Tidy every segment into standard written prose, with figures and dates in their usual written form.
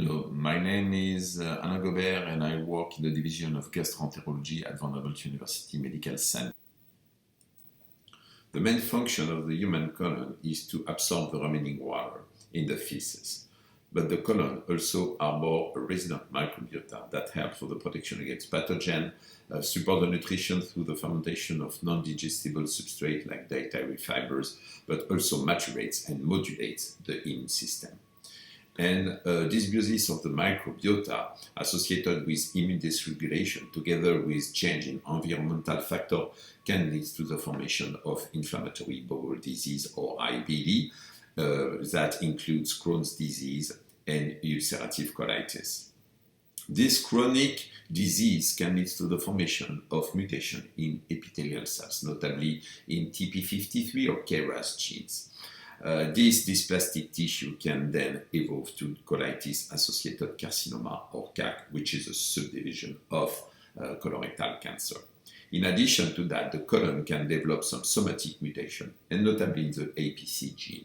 Hello, my name is Alain GOBERT and I work in the division of gastroenterology at Vanderbilt University Medical Center. The main function of the human colon is to absorb the remaining water in the feces. But the colon also harbors a resident microbiota that helps for the protection against pathogen, support the nutrition through the fermentation of non-digestible substrate like dietary fibers, but also maturates and modulates the immune system. And dysbiosis of the microbiota associated with immune dysregulation together with change in environmental factor can lead to the formation of inflammatory bowel disease or IBD that includes Crohn's disease and ulcerative colitis. This chronic disease can lead to the formation of mutation in epithelial cells, notably in TP53 or KRAS genes. This dysplastic tissue can then evolve to colitis-associated carcinoma or CAC, which is a subdivision of colorectal cancer. In addition to that, the colon can develop some somatic mutation, and notably in the APC gene.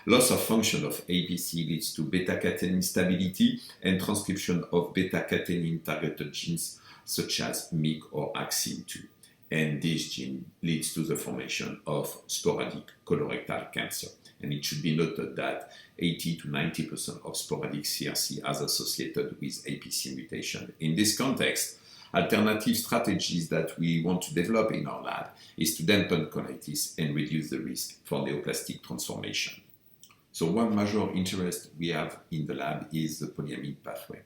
Loss of function of APC leads to beta-catenin instability and transcription of beta-catenin targeted genes such as MYC or AXIN2. And this gene leads to the formation of sporadic colorectal cancer. And it should be noted that 80 to 90% of sporadic CRC is associated with APC mutation. In this context, alternative strategies that we want to develop in our lab is to dampen colitis and reduce the risk for neoplastic transformation. So one major interest we have in the lab is the polyamine pathway.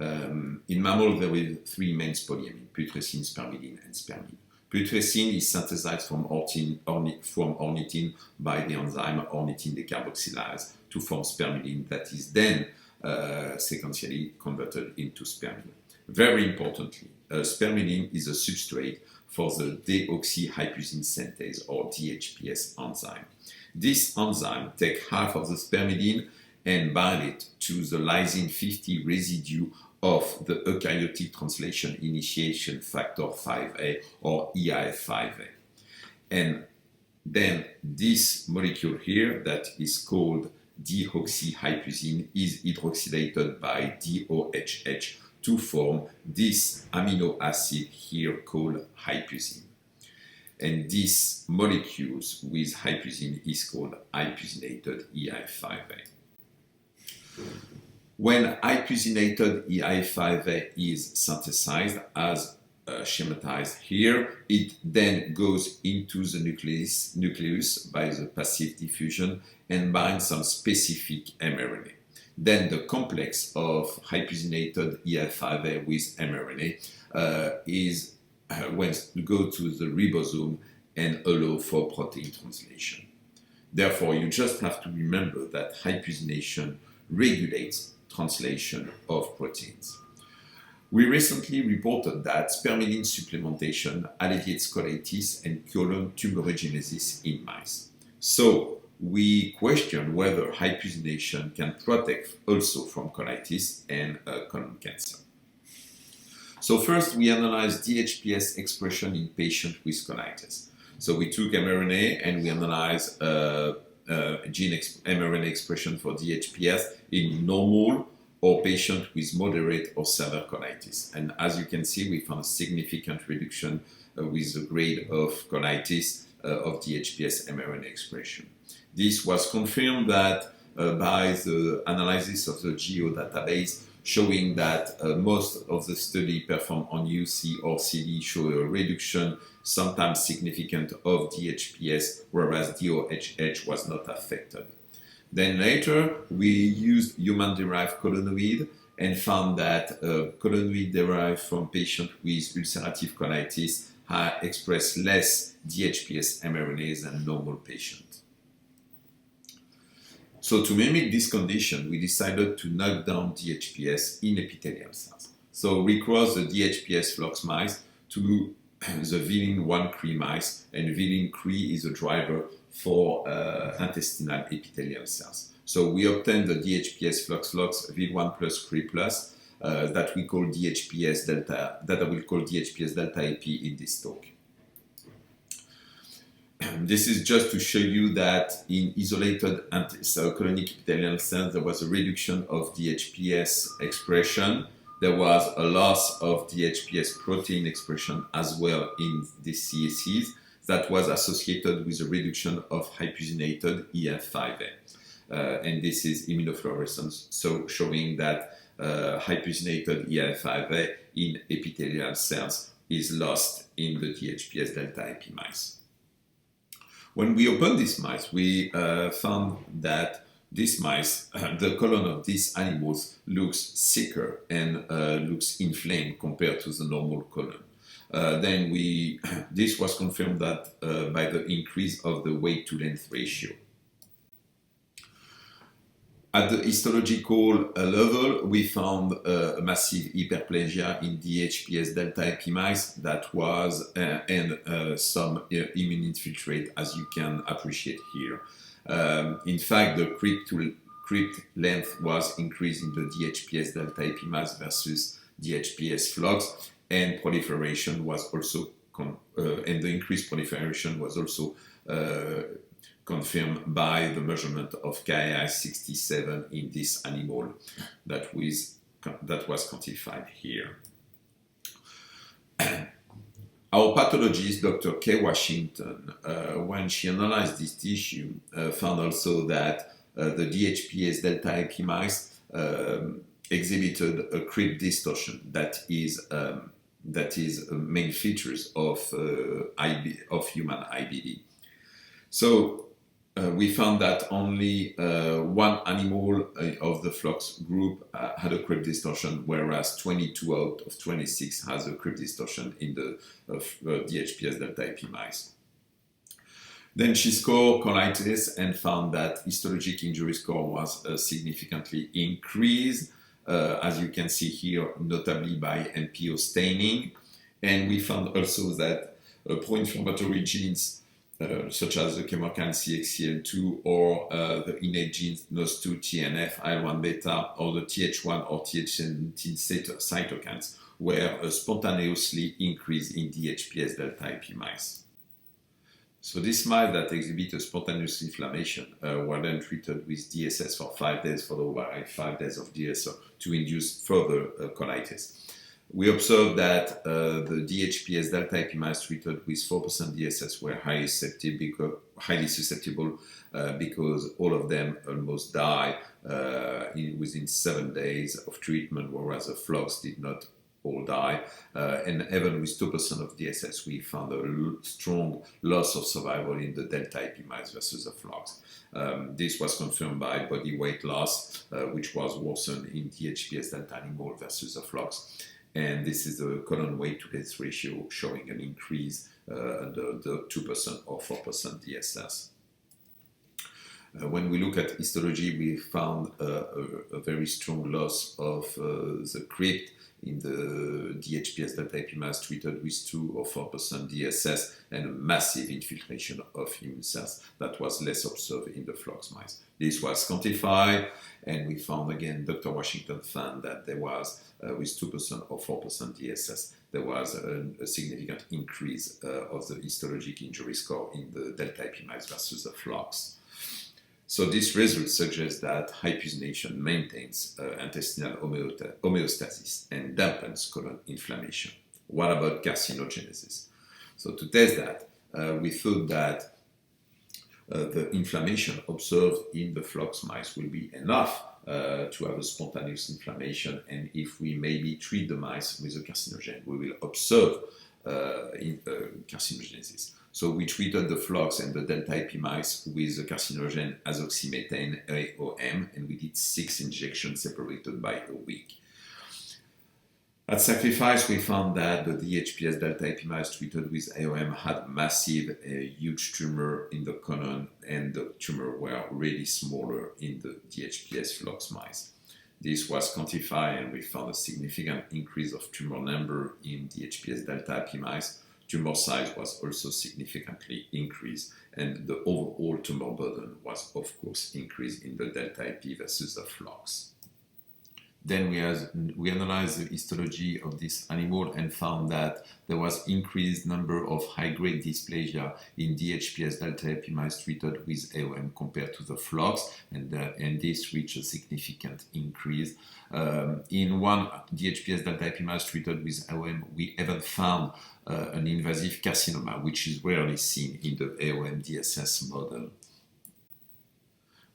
In mammal, there are three main polyamine: putrescine, spermidine, and spermine. Putrescine is synthesized from ornithine by the enzyme ornithine decarboxylase to form spermidine that is then sequentially converted into spermine. Very importantly, spermidine is a substrate for the deoxyhypusine synthase or DHPS enzyme. This enzyme takes half of the spermidine and binds it to the lysine 50 residue of the eukaryotic translation initiation factor 5A or EIF5A. And then this molecule here that is called deoxyhypusine is hydroxylated by DOHH to form this amino acid here called hypusine. And this molecules with hypusine is called hypusinated EI5A. When hypusinated EI5A is synthesized, as schematized here, it then goes into the nucleus by the passive diffusion and binds some specific mRNA. Then the complex of hypusinated EI5A with mRNA is when to go to the ribosome and allow for protein translation. Therefore, you just have to remember that hypusination regulates translation of proteins. We recently reported that spermidine supplementation alleviates colitis and colon tumorigenesis in mice. So we question whether hypusination can protect also from colitis and colon cancer. So first, we analyzed DHPS expression in patients with colitis. So we took mRNA and we analyzed mRNA expression for DHPS in normal or patient with moderate or severe colitis. And as you can see, we found a significant reduction with the grade of colitis of DHPS mRNA expression. This was confirmed that by the analysis of the GEO database, showing that most of the study performed on UC or CD show a reduction, sometimes significant, of DHPS, whereas DOHH was not affected. Then later, we used human-derived colonoid and found that colonoid derived from patients with ulcerative colitis express less DHPS mRNAs than normal patients. So to mimic this condition, we decided to knock down DHPS in epithelial cells. So we crossed the DHPS flux mice to the Vilin-1 Cre mice, and Vilin Cre is a driver for intestinal epithelial cells. So we obtained the DHPS flux Vil1 plus Cre plus that we call DHPS delta, that I will call DHPS delta AP in this talk. this is just to show you that in isolated colonic epithelial cells, there was a reduction of DHPS expression. There was a loss of DHPS protein expression as well in the CSCs that was associated with a reduction of hypusinated EF5A. And this is immunofluorescence, so showing that hypusinated EF5A in epithelial cells is lost in the DHPS delta IP mice. When we opened these mice, we found that these mice, the colon of these animals looks sicker and looks inflamed compared to the normal colon. This was confirmed that by the increase of the weight to length ratio. At the histological level, we found a massive hyperplasia in DHPS delta IP mice that was, and some immune infiltrate, as you can appreciate here. In fact, the crypt length was increased in the DHPS delta IP mice versus DHPS flocks, and proliferation was also, and the increased proliferation was also confirmed by the measurement of Ki67 in this animal that was quantified here. Our pathologist, Dr. K. Washington, when she analyzed this tissue, found also that the DHPS delta IP mice exhibited a crypt distortion that is main features of human IBD. So we found that only one animal of the flux group had a crypt distortion, whereas 22 out of 26 has a crypt distortion in the DHPS delta IP mice. Then she scored colitis and found that histologic injury score was significantly increased, as you can see here, notably by MPO staining. And we found also that pro-inflammatory genes such as the chemokine CXCL2 or the innate genes NOS2, TNF, IL-1 beta, or the TH1 or TH17 cytokines were spontaneously increased in DHPS delta IP mice. So these mice that exhibit a spontaneous inflammation were then treated with DSS for 5 days, followed by 5 days of DSO to induce further colitis. We observed that the DHPS delta IP mice treated with 4% DSS were highly susceptible because all of them almost died within 7 days of treatment, whereas the flocks did not all die. And even with 2% of DSS, we found a strong loss of survival in the delta IP mice versus the flocks. This was confirmed by body weight loss, which was worsened in DHPS delta animal versus the flocks. And this is the colon weight to length ratio showing an increase under the 2% or 4% DSS. When we look at histology, we found a very strong loss of the crypt in the DHPS delta IP mice treated with 2 or 4% DSS and a massive infiltration of immune cells that was less observed in the flocks mice. This was quantified, and we found again, Dr. Washington found that there was, with 2% or 4% DSS, there was a significant increase of the histologic injury score in the delta IP mice versus the flocks. So this result suggests that hypusination maintains intestinal homeostasis and dampens colon inflammation. What about carcinogenesis? So to test that, we thought that the inflammation observed in the flocks mice will be enough to have a spontaneous inflammation, and if we maybe treat the mice with a carcinogen, we will observe carcinogenesis. So we treated the flocks and the delta IP mice with the carcinogen azoxymetane AOM, and we did 6 injections separated by a week. At sacrifice, we found that the DHPS delta IP mice treated with AOM had massive, huge tumor in the colon, and the tumor were really smaller in the DHPS flocks mice. This was quantified, and we found a significant increase of tumor number in DHPS delta IP mice. Tumor size was also significantly increased, and the overall tumor burden was, of course, increased in the delta IP versus the flocks. Then we analyzed the histology of this animal and found that there was increased number of high-grade dysplasia in DHPS delta AP mice treated with AOM compared to the flocks, and this reached a significant increase. In one DHPS delta AP mice treated with AOM, we even found an invasive carcinoma, which is rarely seen in the AOM DSS model.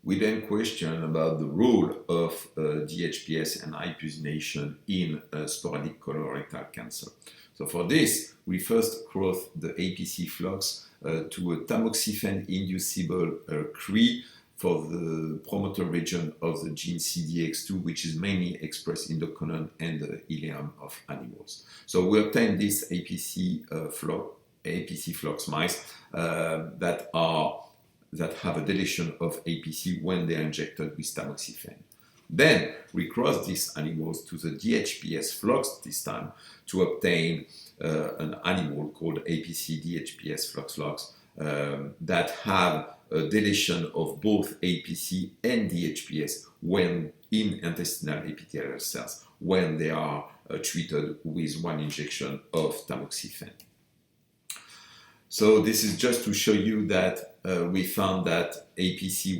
We then question about the role of DHPS and hypusination in sporadic colorectal cancer. So for this, we first crossed the APC flux to a tamoxifen-inducible CRE for the promoter region of the gene CDX2, which is mainly expressed in the colon and the ileum of animals. So we obtained this APC flux mice that have a deletion of APC when they are injected with tamoxifen. Then we cross these animals to the DHPS flux this time to obtain an animal called APC DHPS flux that have a deletion of both APC and DHPS when in intestinal epithelial cells when they are treated with one injection of tamoxifen. So this is just to show you that we found that APC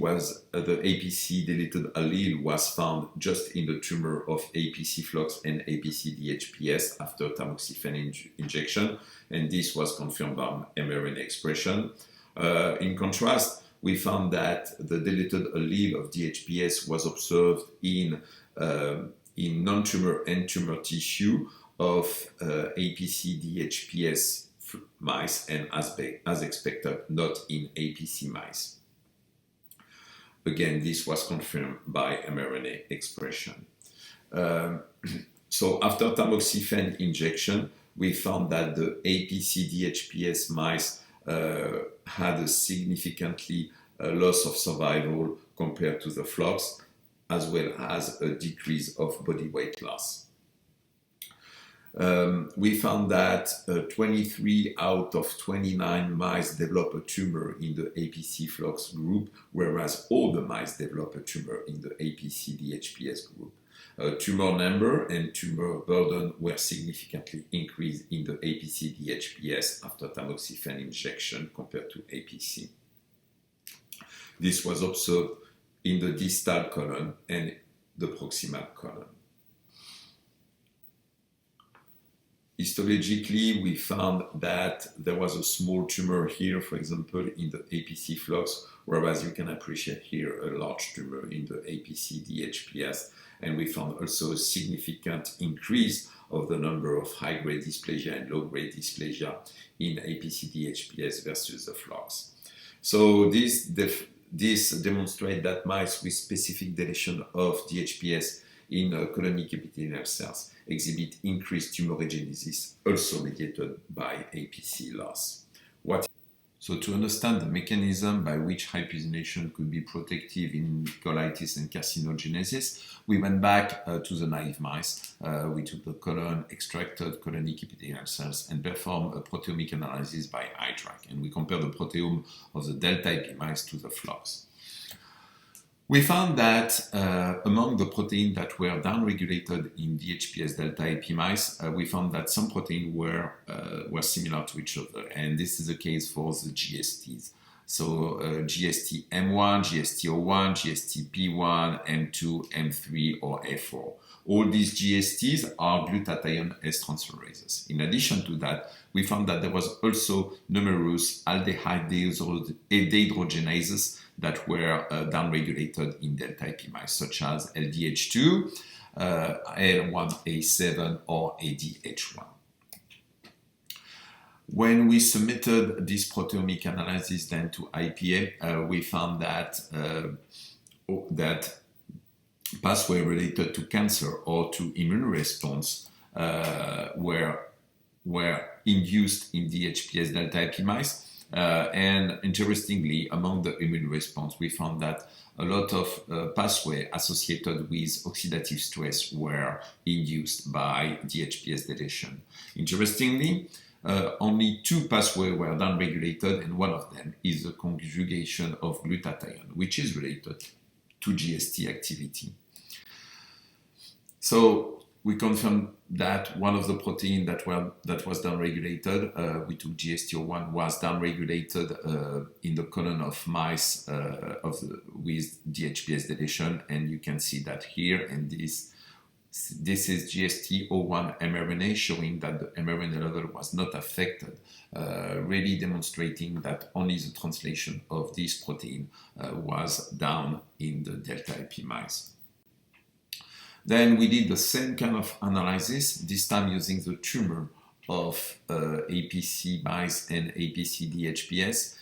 the APC deleted allele was found just in the tumor of APC flux and APC DHPS after tamoxifen injection, and this was confirmed by mRNA expression. In contrast, we found that the deleted allele of DHPS was observed in non-tumor and tumor tissue of APC DHPS mice, and as expected, not in APC mice. Again, this was confirmed by mRNA expression. So after tamoxifen injection, we found that the APC DHPS mice had a significantly loss of survival compared to the flocks, as well as a decrease of body weight loss. We found that 23 out of 29 mice develop a tumor in the APC flux group, whereas all the mice develop a tumor in the APC DHPS group. Tumor number and tumor burden were significantly increased in the APC DHPS after tamoxifen injection compared to APC. This was observed in the distal colon and the proximal colon. Histologically, we found that there was a small tumor here, for example, in the APC flux, whereas you can appreciate here a large tumor in the APC DHPS. And we found also a significant increase of the number of high-grade dysplasia and low-grade dysplasia in APC DHPS versus the flux. So this demonstrates that mice with specific deletion of DHPS in colonic epithelial cells exhibit increased tumorigenesis, also mediated by APC loss. So to understand the mechanism by which hypusination could be protective in colitis and carcinogenesis, we went back to the naive mice. We took the colon, extracted colonic epithelial cells, and performed a proteomic analysis by eye track. And we compared the proteome of the delta AP mice to the flux. We found that among the proteins that were downregulated in DHPS delta AP mice, we found that some proteins were similar to each other, and this is the case for the GSTs. So GST-M1, GST-01, GST-P1, M2, M3, or F4. All these GSTs are glutathione S-transferases. In addition to that, we found that there was also numerous aldehyde dehydrogenases that were downregulated in delta AP mice, such as LDH2, L1A7, or ADH1. When we submitted this proteomic analysis then to IPA, we found that that pathway related to cancer or to immune response were induced in DHPS delta AP mice. And interestingly, among the immune response, we found that a lot of pathways associated with oxidative stress were induced by DHPS deletion. Interestingly, only 2 pathways were downregulated, and one of them is the conjugation of glutathione, which is related to GST activity. So we confirmed that one of the protein that was downregulated, we took GST01, was downregulated in the colon of mice with DHPS deletion, and you can see that here. And this is GST01 mRNA showing that the mRNA level was not affected, really demonstrating that only the translation of this protein was down in the delta AP mice. Then we did the same kind of analysis, this time using the tumor of APC mice and APC DHPS.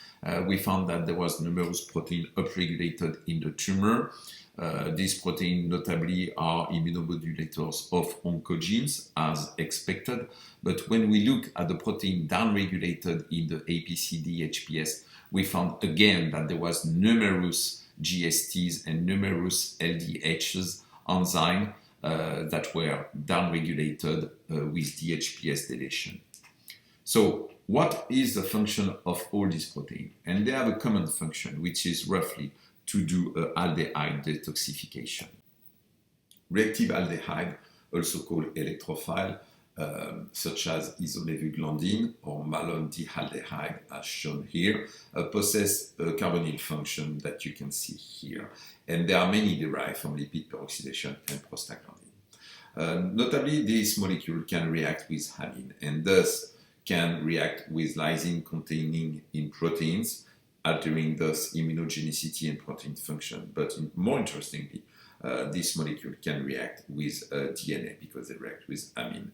We found that there was numerous protein upregulated in the tumor. These proteins notably are immunomodulators of oncogenes, as expected. But when we look at the protein downregulated in the APC DHPS, we found again that there was numerous GSTs and numerous LDHs enzyme that were downregulated with DHPS deletion. So what is the function of all these proteins? And they have a common function, which is roughly to do aldehyde detoxification. Reactive aldehyde, also called electrophile, such as isolevuglandine or malondialdehyde, as shown here, possess a carbonyl function that you can see here. And there are many derived from lipid peroxidation and prostaglandin. Notably, this molecule can react with amine and thus can react with lysine containing in proteins, altering thus immunogenicity and protein function. But more interestingly, this molecule can react with DNA because they react with amine,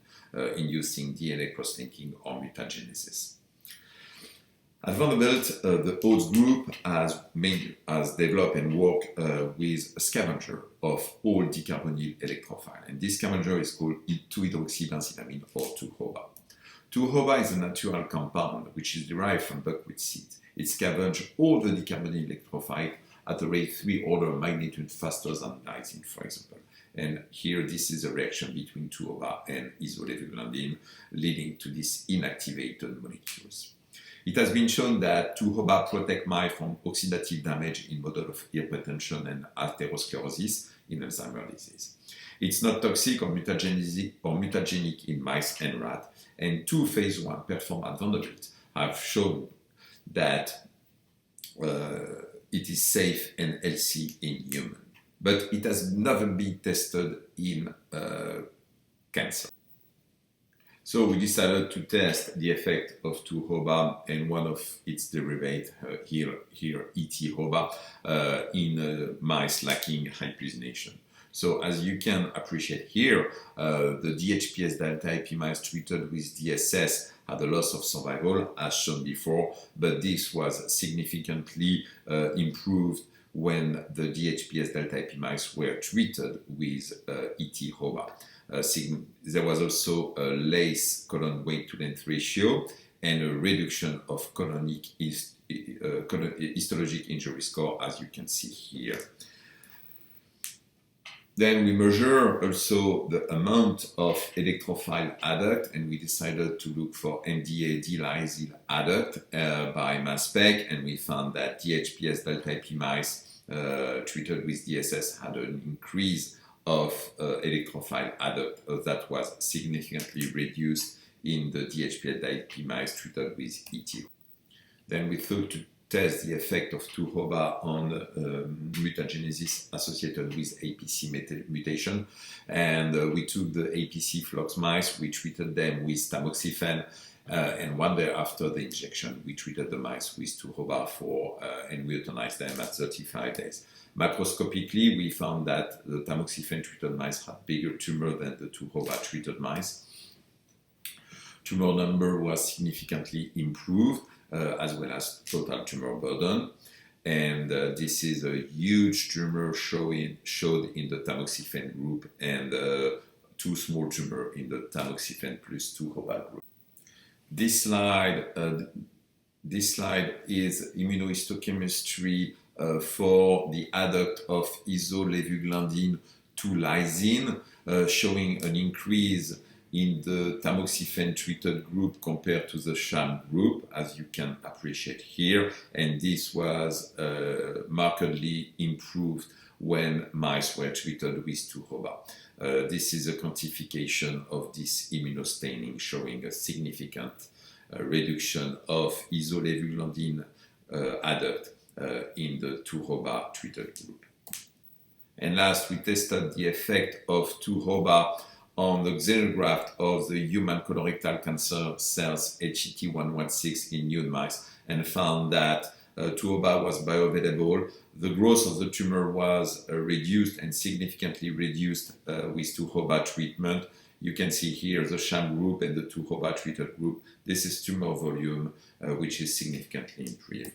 inducing DNA cross-linking or mutagenesis. At Vanderbilt, the Oates group has developed and worked with a scavenger of all decarbonyl electrophile. And this scavenger is called 2-hydroxybenzylamine or 2-HOBA. 2-HOBA is a natural compound which is derived from buckwheat seeds. It scavenges all the decarbonyl electrophile at a rate 3 order of magnitude faster than lysine, for example. And here, this is a reaction between 2-HOBA and isolevuglandine, leading to these inactivated molecules. It has been shown that 2-HOBA protect mice from oxidative damage in model of hypertension and atherosclerosis in Alzheimer's disease. It's not toxic or mutagenic in mice and rat, and 2 phase 1 performed at Vanderbilt have shown that it is safe and healthy in humans. But it has never been tested in cancer. So we decided to test the effect of 2-HOBA and one of its derivatives, here ET-HOBA, in mice lacking hypusination. So as you can appreciate here, the DHPS delta AP mice treated with DSS had a loss of survival, as shown before, but this was significantly improved when the DHPS delta AP mice were treated with ET-HOBA. There was also a less colon weight to length ratio and a reduction of colonic histologic injury score, as you can see here. Then we measure also the amount of electrophile adduct, and we decided to look for MDA D-lysyl adduct by mass spec, and we found that DHPS delta AP mice treated with DSS had an increase of electrophile adduct that was significantly reduced in the DHPS delta AP mice treated with ET. Then we thought to test the effect of 2-HOBA on mutagenesis associated with APC mutation. And we took the APC flox mice, we treated them with tamoxifen, and 1 day after the injection, we treated the mice with 2-HOBA and we euthanized them at 35 days. Macroscopically, we found that the tamoxifen-treated mice had bigger tumor than the 2-HOBA-treated mice. Tumor number was significantly improved, as well as total tumor burden. And this is a huge tumor showed in the tamoxifen group and 2 small tumors in the tamoxifen plus 2-HOBA group. This slide is immunohistochemistry for the adduct of isolevuglandine to lysine, showing an increase in the tamoxifen-treated group compared to the sham group, as you can appreciate here. And this was markedly improved when mice were treated with 2-HOBA. This is a quantification of this immunostaining showing a significant reduction of isolevulandine adduct in the 2-HOBA treated group. And last, we tested the effect of 2-HOBA on the xenograft of the human colorectal cancer cells HET116 in nude mice and found that 2-HOBA was bioavailable. The growth of the tumor was reduced and significantly reduced with 2-HOBA treatment. You can see here the sham group and the 2-HOBA treated group. This is tumor volume, which is significantly increased.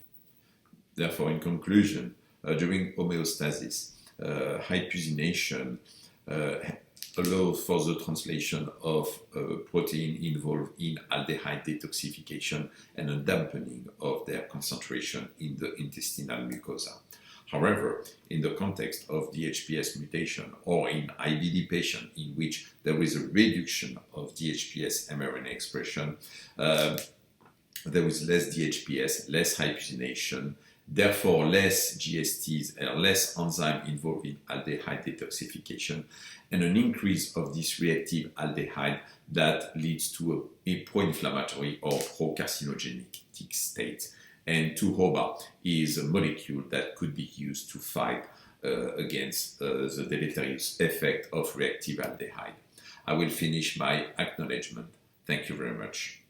Therefore, in conclusion, during homeostasis, hypusination allows for the translation of protein involved in aldehyde detoxification and a dampening of their concentration in the intestinal mucosa. However, in the context of DHPS mutation or in IBD patient in which there is a reduction of DHPS mRNA expression, there is less DHPS, less hypusination, therefore less GSTs and less enzyme involved in aldehyde detoxification, and an increase of this reactive aldehyde that leads to a pro-inflammatory or pro-carcinogenic state. And 2-HOBA is a molecule that could be used to fight against the deleterious effect of reactive aldehyde. I will finish my acknowledgement. Thank you very much.